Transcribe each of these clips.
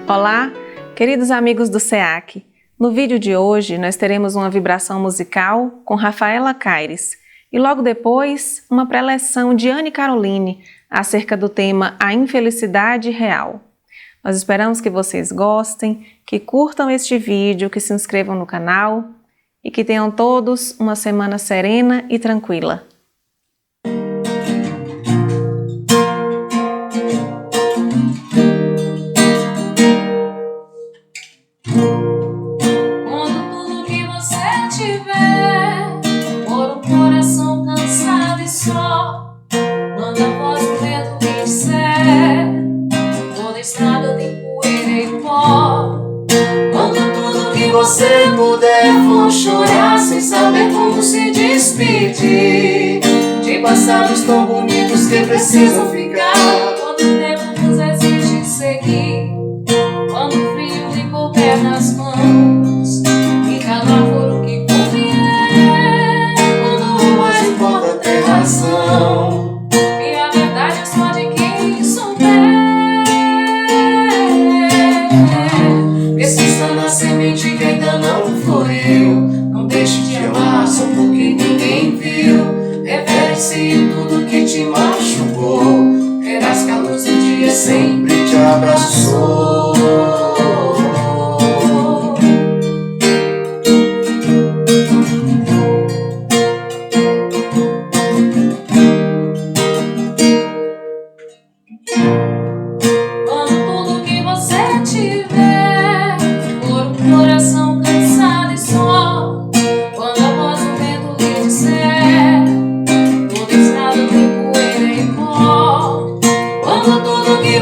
Olá, queridos amigos do SEAC. No vídeo de hoje nós teremos uma vibração musical com Rafaela Caires e logo depois uma preleção de Anne Caroline acerca do tema A Infelicidade Real. Nós esperamos que vocês gostem, que curtam este vídeo, que se inscrevam no canal e que tenham todos uma semana serena e tranquila. Você puder for chorar sem saber como se despedir de passados tão bonitos que precisam ficar. Quando o tempo nos exige seguir, quando o frio lhe couber nas mãos e calar for o que convier, quando o mais importa é ter razão e a verdade é só de quem souber. Persista na semente que ainda não floresceu. Não deixe de amar só porque ninguém viu. Revele-se em tudo que te machucou. Verás que a luz do dia sempre te abraçou.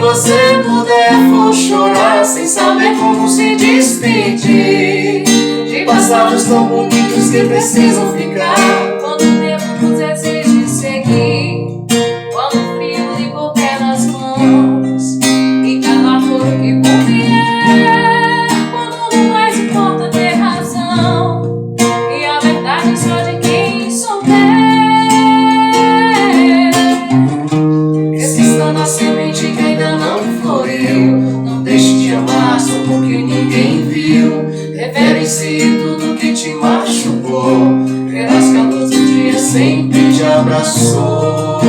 Você puder for chorar sem saber como se despedir de passados tão bonitos que precisam ficar. Quando o tempo nos exige seguir, quando o frio lhe couber nas mãos e calar for o que convier, quando o mais importa é ter razão e a verdade é só de quem souber. Persista na semente que ainda não floresceu. Não deixe de amar só porque ninguém viu. Revele-se em tudo que te machucou. Verás que a luz do dia sempre te abraçou.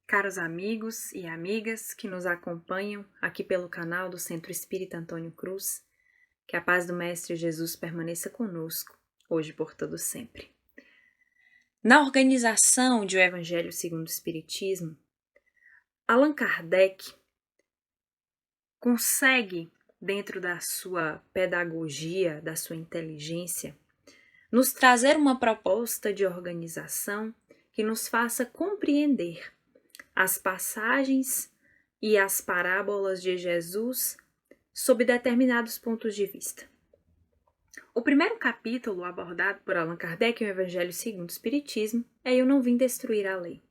Caros amigos e amigas que nos acompanham aqui pelo canal do Centro Espírita Antônio Cruz, que a paz do Mestre Jesus permaneça conosco, hoje e por todo sempre. Na organização de O Evangelho segundo o Espiritismo, Allan Kardec consegue, dentro da sua pedagogia, da sua inteligência, nos trazer uma proposta de organização que nos faça compreender as passagens e as parábolas de Jesus sob determinados pontos de vista. O primeiro capítulo abordado por Allan Kardec em O Evangelho segundo o Espiritismo é Eu Não Vim Destruir a Lei.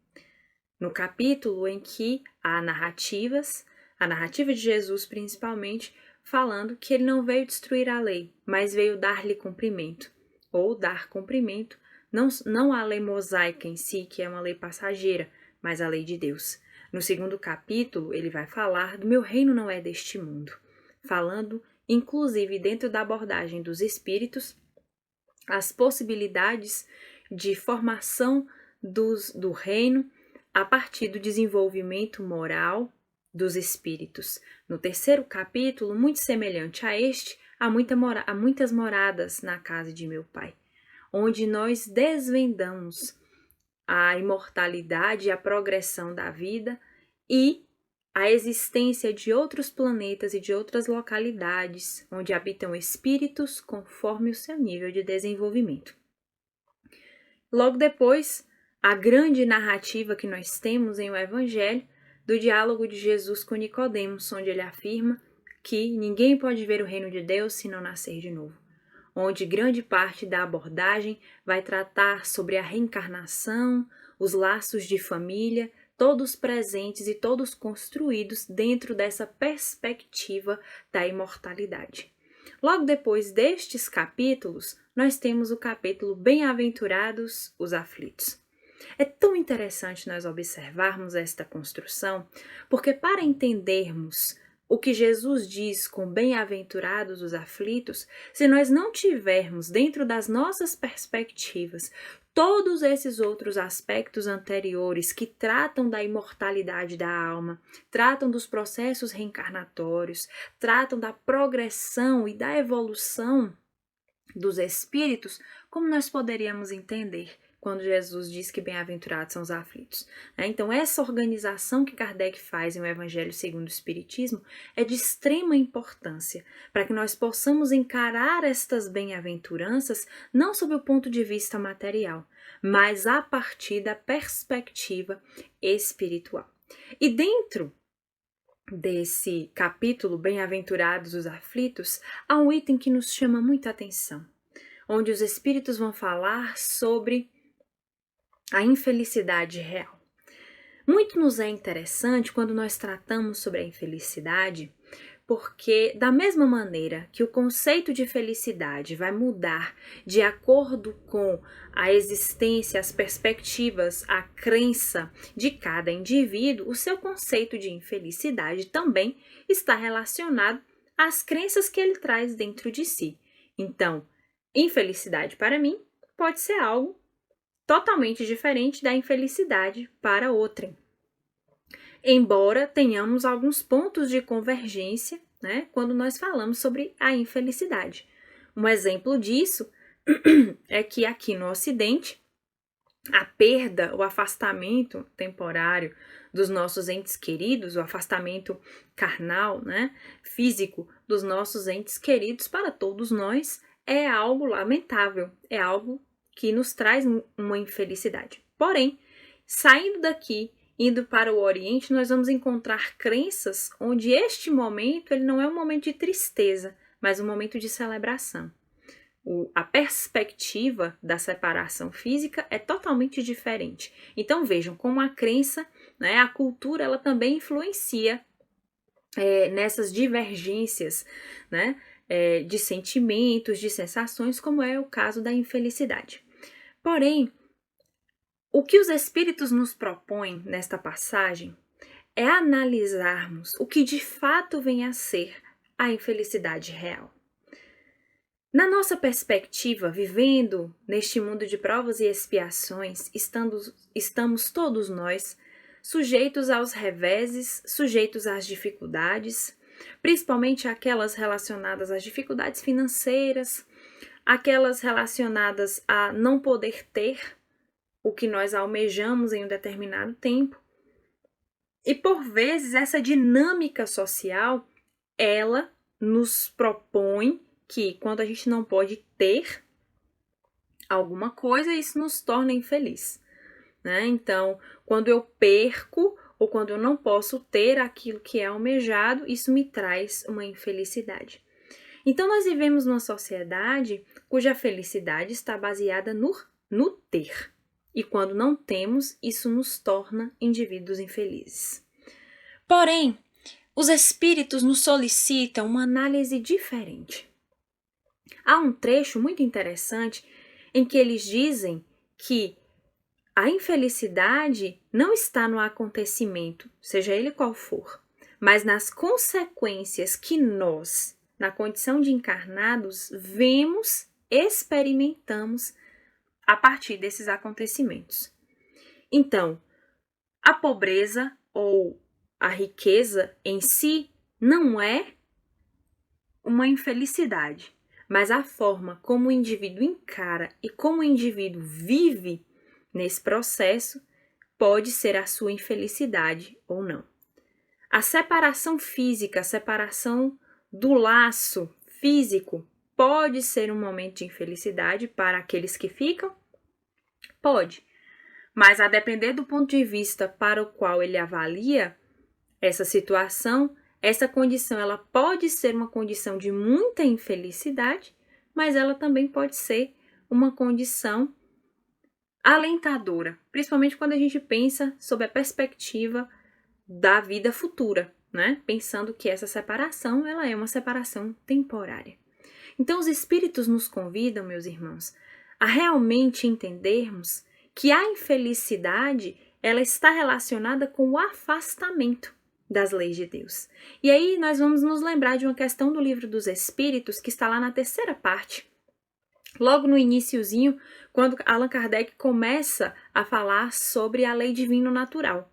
No capítulo em que há narrativas, a narrativa de Jesus principalmente, falando que ele não veio destruir a lei, mas veio dar-lhe cumprimento, ou dar cumprimento, não à lei mosaica em si, que é uma lei passageira, mas a lei de Deus. No segundo capítulo, ele vai falar do meu reino não é deste mundo, falando, inclusive, dentro da abordagem dos espíritos, as possibilidades de formação do reino a partir do desenvolvimento moral dos espíritos. No terceiro capítulo, muito semelhante a este, há muitas moradas na casa de meu Pai, onde nós desvendamos a imortalidade e a progressão da vida e a existência de outros planetas e de outras localidades onde habitam espíritos conforme o seu nível de desenvolvimento. Logo depois, a grande narrativa que nós temos em o Evangelho do diálogo de Jesus com Nicodemos, onde ele afirma que ninguém pode ver o reino de Deus se não nascer de novo, onde grande parte da abordagem vai tratar sobre a reencarnação, os laços de família, todos presentes e todos construídos dentro dessa perspectiva da imortalidade. Logo depois destes capítulos, nós temos o capítulo Bem-aventurados os aflitos. É tão interessante nós observarmos esta construção, porque para entendermos o que Jesus diz com bem-aventurados os aflitos, se nós não tivermos dentro das nossas perspectivas todos esses outros aspectos anteriores que tratam da imortalidade da alma, tratam dos processos reencarnatórios, tratam da progressão e da evolução dos espíritos, como nós poderíamos entender quando Jesus diz que bem-aventurados são os aflitos? Então, essa organização que Kardec faz em O Evangelho segundo o Espiritismo é de extrema importância para que nós possamos encarar estas bem-aventuranças não sob o ponto de vista material, mas a partir da perspectiva espiritual. E dentro desse capítulo, Bem-aventurados os aflitos, há um item que nos chama muita atenção, onde os espíritos vão falar sobre a infelicidade real. Muito nos é interessante quando nós tratamos sobre a infelicidade, porque da mesma maneira que o conceito de felicidade vai mudar de acordo com a existência, as perspectivas, a crença de cada indivíduo, o seu conceito de infelicidade também está relacionado às crenças que ele traz dentro de si. Então, infelicidade para mim pode ser algo totalmente diferente da infelicidade para outrem. Embora tenhamos alguns pontos de convergência, quando nós falamos sobre a infelicidade. Um exemplo disso é que aqui no Ocidente, a perda, o afastamento temporário dos nossos entes queridos, o afastamento carnal, físico dos nossos entes queridos para todos nós é algo lamentável, é algo que nos traz uma infelicidade. Porém, saindo daqui, indo para o Oriente, nós vamos encontrar crenças onde este momento ele não é um momento de tristeza, mas um momento de celebração. A perspectiva da separação física é totalmente diferente. Então vejam como a crença, a cultura, ela também influencia nessas divergências, de sentimentos, de sensações, como é o caso da infelicidade. Porém, o que os espíritos nos propõem nesta passagem é analisarmos o que de fato vem a ser a infelicidade real. Na nossa perspectiva, vivendo neste mundo de provas e expiações, estamos todos nós sujeitos aos reveses, sujeitos às dificuldades, principalmente aquelas relacionadas às dificuldades financeiras, aquelas relacionadas a não poder ter o que nós almejamos em um determinado tempo. E por vezes essa dinâmica social, ela nos propõe que quando a gente não pode ter alguma coisa, isso nos torna infeliz. Então, quando eu perco ou quando eu não posso ter aquilo que é almejado, isso me traz uma infelicidade. Então, nós vivemos numa sociedade cuja felicidade está baseada no ter. E quando não temos, isso nos torna indivíduos infelizes. Porém, os espíritos nos solicitam uma análise diferente. Há um trecho muito interessante em que eles dizem que a infelicidade não está no acontecimento, seja ele qual for, mas nas consequências que nós, na condição de encarnados, vemos, experimentamos a partir desses acontecimentos. Então, a pobreza ou a riqueza em si não é uma infelicidade, mas a forma como o indivíduo encara e como o indivíduo vive nesse processo pode ser a sua infelicidade ou não. A separação física, a separação do laço físico pode ser um momento de infelicidade para aqueles que ficam? Pode. Mas a depender do ponto de vista para o qual ele avalia essa situação, essa condição ela pode ser uma condição de muita infelicidade, mas ela também pode ser uma condição alentadora, principalmente quando a gente pensa sob a perspectiva da vida futura, né? Pensando que essa separação ela é uma separação temporária. Então os espíritos nos convidam, meus irmãos, a realmente entendermos que a infelicidade ela está relacionada com o afastamento das leis de Deus. E aí nós vamos nos lembrar de uma questão do Livro dos Espíritos que está lá na terceira parte, logo no iniciozinho, quando Allan Kardec começa a falar sobre a lei divino-natural.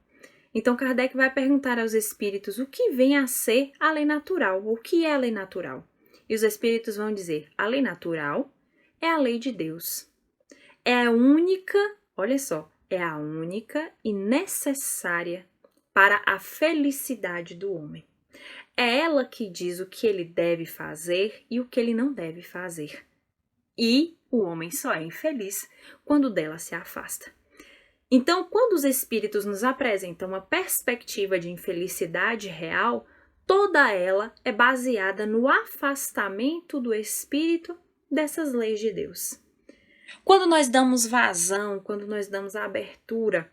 Então Kardec vai perguntar aos espíritos o que vem a ser a lei natural, o que é a lei natural. E os espíritos vão dizer, a lei natural é a lei de Deus. É a única, olha só, é a única e necessária para a felicidade do homem. É ela que diz o que ele deve fazer e o que ele não deve fazer. E o homem só é infeliz quando dela se afasta. Então, quando os espíritos nos apresentam uma perspectiva de infelicidade real, toda ela é baseada no afastamento do espírito dessas leis de Deus. Quando nós damos vazão, quando nós damos abertura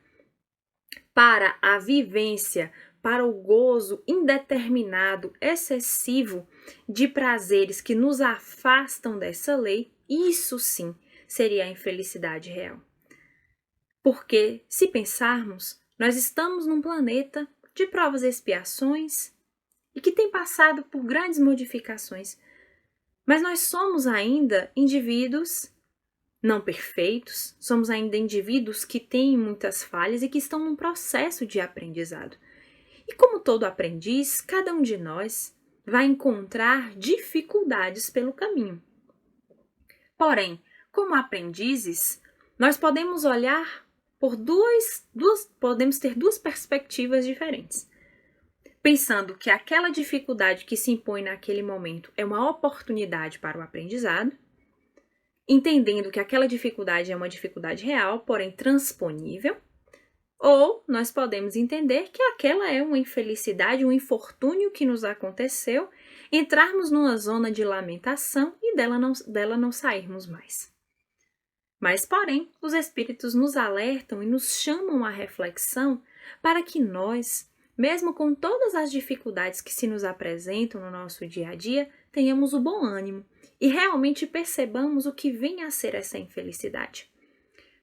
para a vivência, para o gozo indeterminado, excessivo de prazeres que nos afastam dessa lei, isso sim seria a infelicidade real. Porque, se pensarmos, nós estamos num planeta de provas e expiações e que tem passado por grandes modificações, mas nós somos ainda indivíduos não perfeitos, somos ainda indivíduos que têm muitas falhas e que estão num processo de aprendizado. E como todo aprendiz, cada um de nós vai encontrar dificuldades pelo caminho. Porém, como aprendizes, nós podemos olhar podemos ter duas perspectivas diferentes. Pensando que aquela dificuldade que se impõe naquele momento é uma oportunidade para o aprendizado, entendendo que aquela dificuldade é uma dificuldade real, porém transponível, ou nós podemos entender que aquela é uma infelicidade, um infortúnio que nos aconteceu, entrarmos numa zona de lamentação e dela não sairmos mais. Mas, porém, os espíritos nos alertam e nos chamam à reflexão para que nós, mesmo com todas as dificuldades que se nos apresentam no nosso dia a dia, tenhamos o bom ânimo e realmente percebamos o que vem a ser essa infelicidade.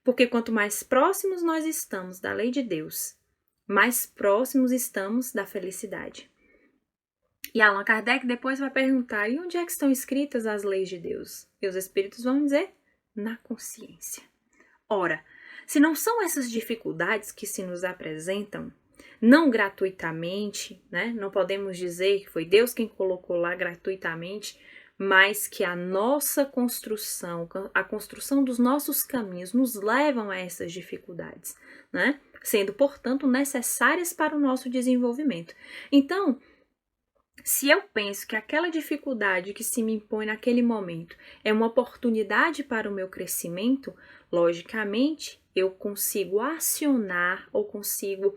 Porque quanto mais próximos nós estamos da lei de Deus, mais próximos estamos da felicidade. E Allan Kardec depois vai perguntar, e onde é que estão escritas as leis de Deus? E os espíritos vão dizer, na consciência. Ora, se não são essas dificuldades que se nos apresentam, não gratuitamente, né? Não podemos dizer que foi Deus quem colocou lá gratuitamente, mas que a nossa construção, a construção dos nossos caminhos nos levam a essas dificuldades, né? Sendo, portanto, necessárias para o nosso desenvolvimento. Então, se eu penso que aquela dificuldade que se me impõe naquele momento é uma oportunidade para o meu crescimento, logicamente, eu consigo acionar ou consigo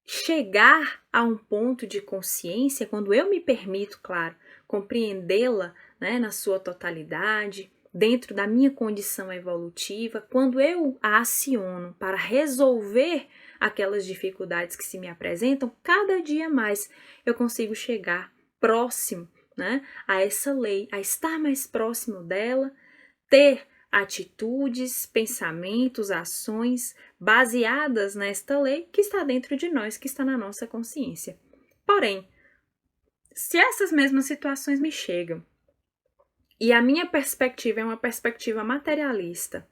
chegar a um ponto de consciência, quando eu me permito, claro, compreendê-la, né, na sua totalidade, dentro da minha condição evolutiva, quando eu a aciono para resolver aquelas dificuldades que se me apresentam, cada dia mais eu consigo chegar próximo, né, a essa lei, a estar mais próximo dela, ter atitudes, pensamentos, ações baseadas nesta lei que está dentro de nós, que está na nossa consciência. Porém, se essas mesmas situações me chegam e a minha perspectiva é uma perspectiva materialista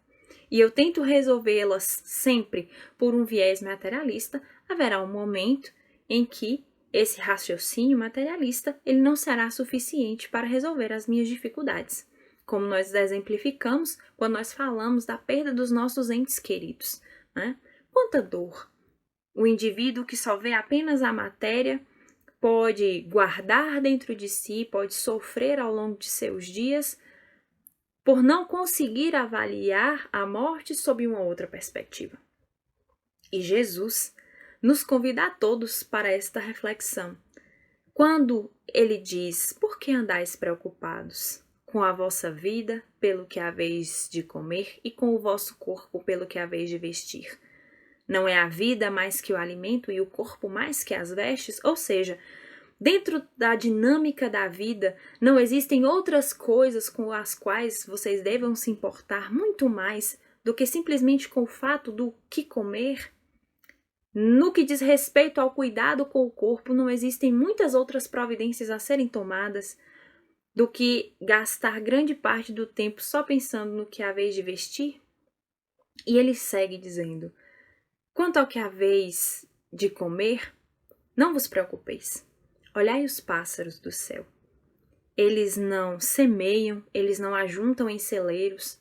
e eu tento resolvê-las sempre por um viés materialista, haverá um momento em que esse raciocínio materialista ele não será suficiente para resolver as minhas dificuldades. Como nós exemplificamos quando nós falamos da perda dos nossos entes queridos, né? Quanta dor O indivíduo que só vê apenas a matéria pode guardar dentro de si, pode sofrer ao longo de seus dias por não conseguir avaliar a morte sob uma outra perspectiva. E Jesus nos convida a todos para esta reflexão. Quando ele diz: por que andais preocupados com a vossa vida, pelo que haveis de comer, e com o vosso corpo, pelo que haveis de vestir? Não é a vida mais que o alimento e o corpo mais que as vestes? Ou seja, dentro da dinâmica da vida, não existem outras coisas com as quais vocês devam se importar muito mais do que simplesmente com o fato do que comer? No que diz respeito ao cuidado com o corpo, não existem muitas outras providências a serem tomadas do que gastar grande parte do tempo só pensando no que haveis de vestir? E ele segue dizendo: quanto ao que haveis de comer, não vos preocupeis. Olhai os pássaros do céu. Eles não semeiam, eles não ajuntam em celeiros,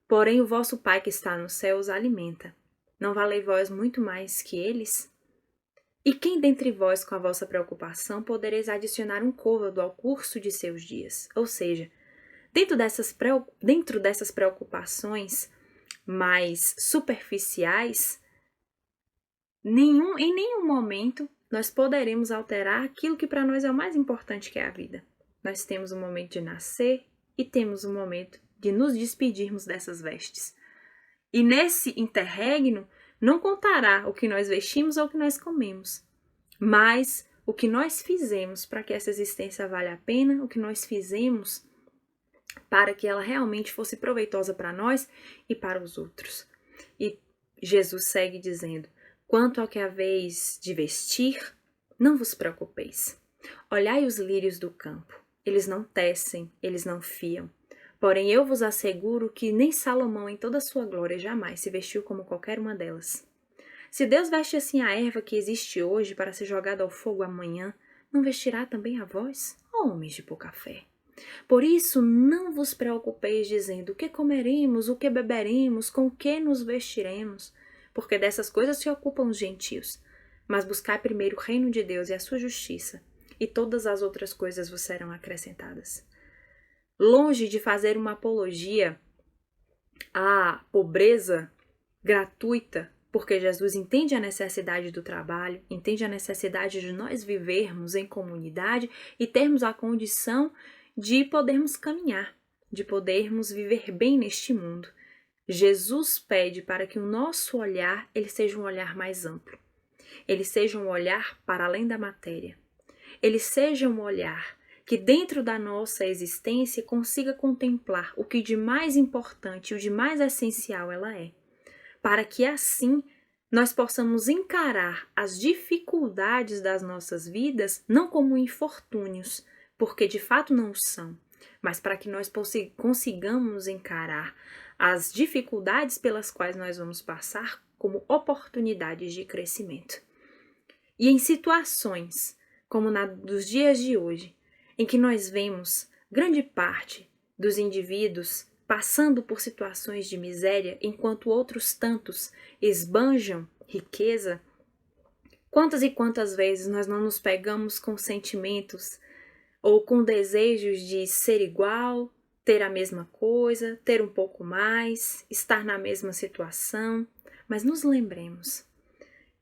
porém o vosso Pai que está no céu os alimenta. Não valei vós muito mais que eles? E quem dentre vós, com a vossa preocupação, podereis adicionar um côvado ao curso de seus dias? Ou seja, dentro dessas preocupações mais superficiais, em nenhum momento nós poderemos alterar aquilo que para nós é o mais importante, que é a vida. Nós temos o momento de nascer e temos o momento de nos despedirmos dessas vestes. E nesse interregno não contará o que nós vestimos ou o que nós comemos, mas o que nós fizemos para que essa existência valha a pena, o que nós fizemos para que ela realmente fosse proveitosa para nós e para os outros. E Jesus segue dizendo: quanto ao que haveis de vestir, não vos preocupeis. Olhai os lírios do campo, eles não tecem, eles não fiam. Porém, eu vos asseguro que nem Salomão, em toda a sua glória, jamais se vestiu como qualquer uma delas. Se Deus veste assim a erva que existe hoje para ser jogada ao fogo amanhã, não vestirá também a vós, ó homens de pouca fé? Por isso, não vos preocupeis dizendo: o que comeremos, o que beberemos, com o que nos vestiremos? Porque dessas coisas se ocupam os gentios. Mas buscai primeiro o reino de Deus e a sua justiça, e todas as outras coisas vos serão acrescentadas. Longe de fazer uma apologia à pobreza gratuita, porque Jesus entende a necessidade do trabalho, entende a necessidade de nós vivermos em comunidade e termos a condição de podermos caminhar, de podermos viver bem neste mundo. Jesus pede para que o nosso olhar ele seja um olhar mais amplo, ele seja um olhar para além da matéria, ele seja um olhar que dentro da nossa existência consiga contemplar o que de mais importante e o de mais essencial ela é, para que assim nós possamos encarar as dificuldades das nossas vidas não como infortúnios, porque de fato não são, mas para que nós consigamos encarar as dificuldades pelas quais nós vamos passar como oportunidades de crescimento. E em situações como na dos dias de hoje, em que nós vemos grande parte dos indivíduos passando por situações de miséria, enquanto outros tantos esbanjam riqueza, quantas e quantas vezes nós não nos pegamos com sentimentos ou com desejos de ser igual, ter a mesma coisa, ter um pouco mais, estar na mesma situação, mas nos lembremos,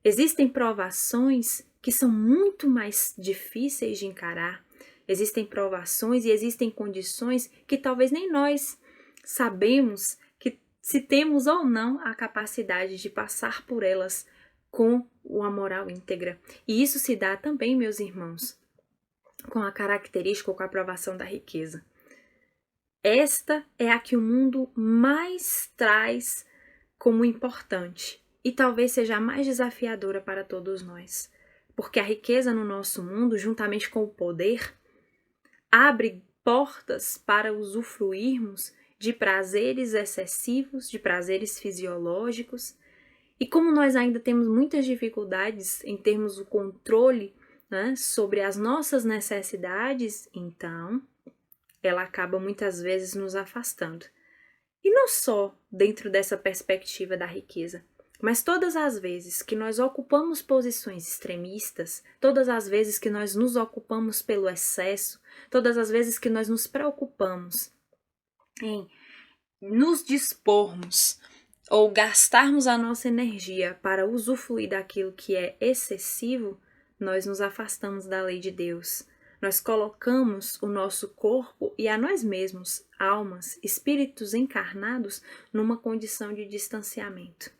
existem provações que são muito mais difíceis de encarar, existem provações e existem condições que talvez nem nós sabemos que se temos ou não a capacidade de passar por elas com uma moral íntegra. E isso se dá também, meus irmãos, com a característica ou com a aprovação da riqueza. Esta é a que o mundo mais traz como importante e talvez seja a mais desafiadora para todos nós. Porque a riqueza no nosso mundo, juntamente com o poder, abre portas para usufruirmos de prazeres excessivos, de prazeres fisiológicos. E como nós ainda temos muitas dificuldades em termos o controle, né, sobre as nossas necessidades, então ela acaba muitas vezes nos afastando. E não só dentro dessa perspectiva da riqueza, Mas todas as vezes que nós ocupamos posições extremistas, todas as vezes que nós nos ocupamos pelo excesso, todas as vezes que nós nos preocupamos em nos dispormos ou gastarmos a nossa energia para usufruir daquilo que é excessivo, nós nos afastamos da lei de Deus. Nós colocamos o nosso corpo e a nós mesmos, almas, espíritos encarnados, numa condição de distanciamento.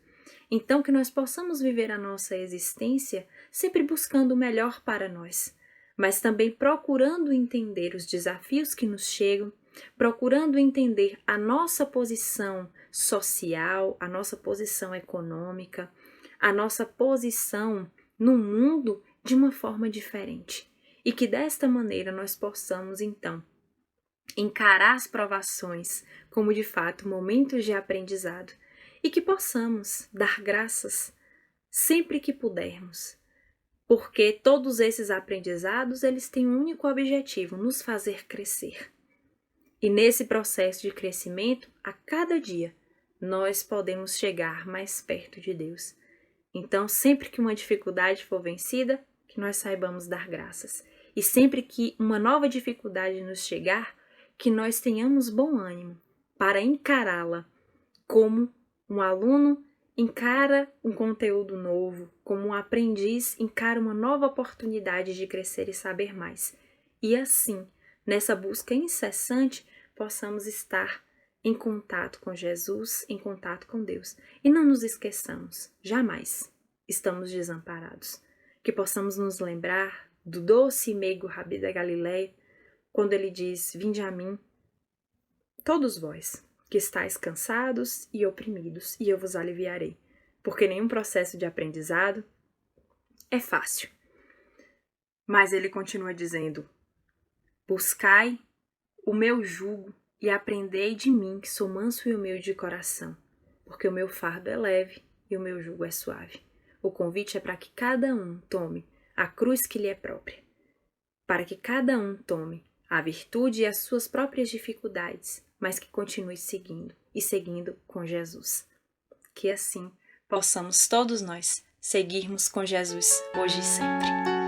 Então, que nós possamos viver a nossa existência sempre buscando o melhor para nós, mas também procurando entender os desafios que nos chegam, procurando entender a nossa posição social, a nossa posição econômica, a nossa posição no mundo de uma forma diferente. E que desta maneira nós possamos, então, encarar as provações como de fato momentos de aprendizado e que possamos dar graças sempre que pudermos, porque todos esses aprendizados eles têm um único objetivo, nos fazer crescer. E nesse processo de crescimento, a cada dia, nós podemos chegar mais perto de Deus. Então, sempre que uma dificuldade for vencida, que nós saibamos dar graças. E sempre que uma nova dificuldade nos chegar, que nós tenhamos bom ânimo para encará-la como um aluno encara um conteúdo novo, como um aprendiz encara uma nova oportunidade de crescer e saber mais. E assim, nessa busca incessante, possamos estar em contato com Jesus, em contato com Deus. E não nos esqueçamos, jamais estamos desamparados. Que possamos nos lembrar do doce e meigo Rabi da Galileia, quando ele diz: vinde a mim, todos vós, que estáis cansados e oprimidos, e eu vos aliviarei. Porque nenhum processo de aprendizado é fácil. Mas ele continua dizendo: buscai o meu jugo e aprendei de mim, que sou manso e humilde de coração, porque o meu fardo é leve e o meu jugo é suave. O convite é para que cada um tome a cruz que lhe é própria, para que cada um tome a virtude e as suas próprias dificuldades, mas que continue seguindo e seguindo com Jesus. Que assim possamos todos nós seguirmos com Jesus hoje e sempre.